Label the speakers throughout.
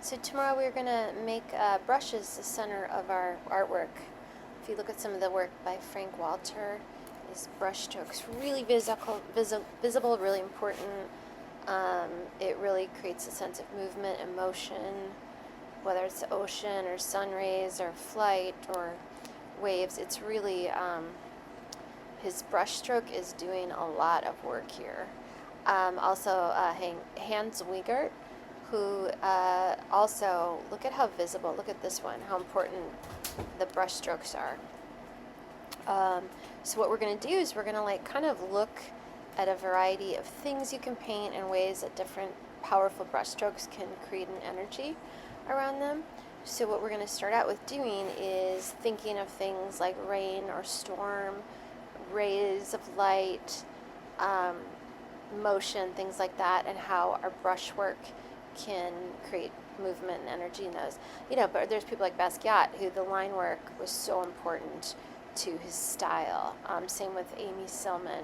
Speaker 1: So tomorrow we're going to make brushes the center of our artwork. If you look at some of the work by Frank Walter, these brush strokes, really visible, really important. It really creates a sense of movement, emotion, whether it's the ocean or sun rays or flight or waves. It's really, his brush stroke is doing a lot of work here. Also, Hans Wigert, who also, look at how visible, look at this one, how important the brush strokes are. So what we're going to do is we're going to like kind of look at a variety of things you can paint in ways that different powerful brush strokes can create an energy around them. So what we're going to start out with doing is thinking of things like rain or storm, rays of light, motion, things like that, and how our brushwork can create movement and energy in those. But there's people like Basquiat, who the line work was so important to his style. Same with Amy Sillman.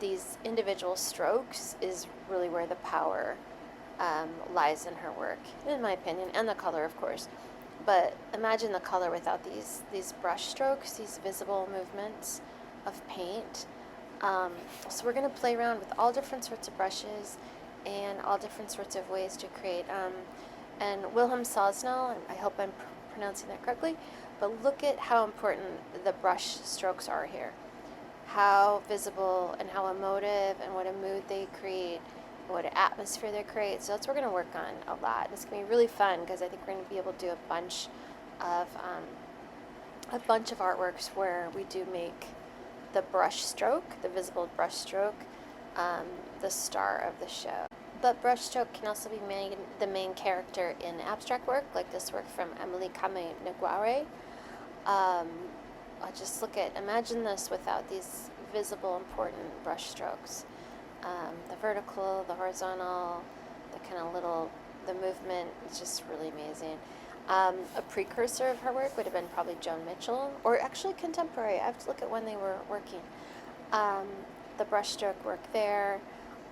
Speaker 1: These individual strokes is really where the power lies in her work, in my opinion, and the color, of course. But imagine the color without these brush strokes, these visible movements of paint. So we're going to play around with all different sorts of brushes and all different sorts of ways to create. And Wilhem Sasnal, I hope I'm pronouncing that correctly, but look at how important the brush strokes are here. How visible and how emotive and what a mood they create, what an atmosphere they create. So that's what we're going to work on a lot. It's going to be really fun because I think we're going to be able to do a bunch of artworks where we do make the brush stroke, the visible brush stroke, the star of the show. But brush stroke can also be the main character in abstract work, like this work from Emily Kame-Nguare. Just imagine this without these visible, important brush strokes. The vertical, the horizontal, the movement is just really amazing. A precursor of her work would have been probably Joan Mitchell, or actually contemporary. I have to look at when they were working. The brushstroke work there.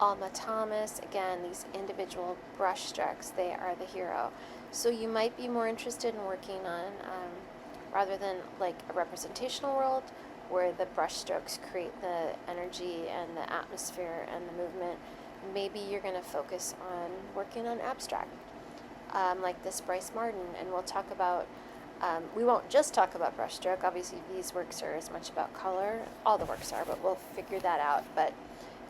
Speaker 1: Alma Thomas, again, these individual brush strokes, they are the hero. So you might be more interested in working on, rather than like a representational world, where the brush strokes create the energy and the atmosphere and the movement, maybe you're going to focus on working on abstract, like this Brice Marden. And we'll talk about, we won't just talk about brushstroke. Obviously, these works are as much about color. All the works are, but we'll figure that out. But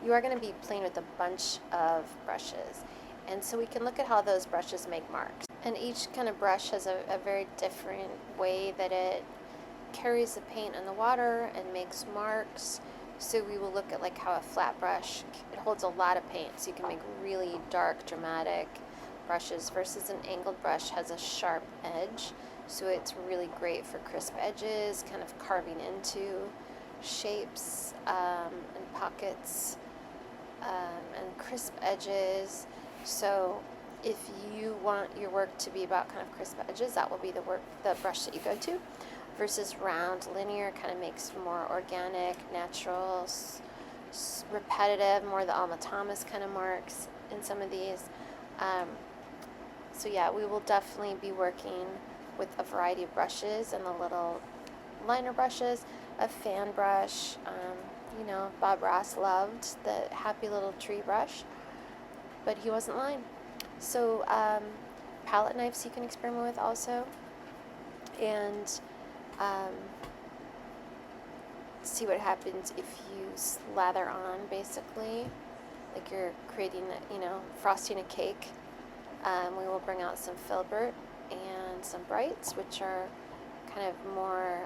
Speaker 1: you are going to be playing with a bunch of brushes. And so we can look at how those brushes make marks. And each kind of brush has a very different way that it carries the paint in the water and makes marks. So we will look at like how a flat brush, it holds a lot of paint, so you can make really dark, dramatic brushes, versus an angled brush has a sharp edge, so it's really great for crisp edges, kind of carving into shapes and pockets and crisp edges. So if you want your work to be about kind of crisp edges, that will be the brush that you go to. Versus round, linear, kind of makes more organic, natural, repetitive, more the Alma Thomas kind of marks in some of these. So yeah, we will definitely be working with a variety of brushes and the little liner brushes, a fan brush. Bob Ross loved the happy little tree brush, but he wasn't lying. So palette knives you can experiment with also, and see what happens if you slather on, basically, like you're creating, frosting a cake. We will bring out some filbert and some brights, which are kind of more,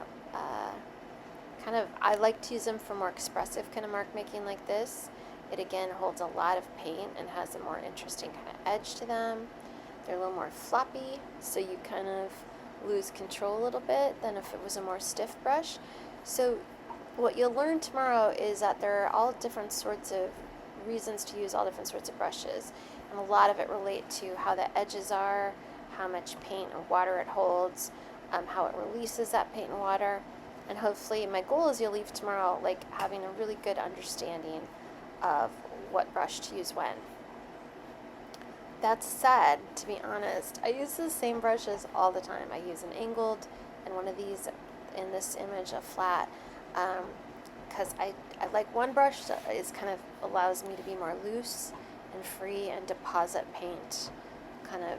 Speaker 1: I like to use them for more expressive kind of mark making like this. It again holds a lot of paint and has a more interesting kind of edge to them. They're a little more floppy, so you kind of lose control a little bit than if it was a more stiff brush. So what you'll learn tomorrow is that there are all different sorts of reasons to use all different sorts of brushes, and a lot of it relate to how the edges are, how much paint or water it holds, how it releases that paint and water. And hopefully my goal is you'll leave tomorrow like having a really good understanding of what brush to use when. That's sad, to be honest. I use the same brushes all the time. I use an angled and one of these, in this image, a flat, because I like one brush that is kind of allows me to be more loose and free and deposit paint kind of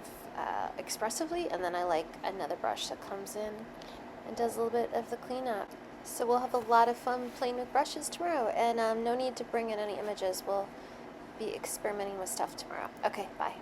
Speaker 1: expressively, and then I like another brush that comes in and does a little bit of the cleanup. So we'll have a lot of fun playing with brushes tomorrow, and no need to bring in any images. We'll be experimenting with stuff tomorrow. Okay, bye.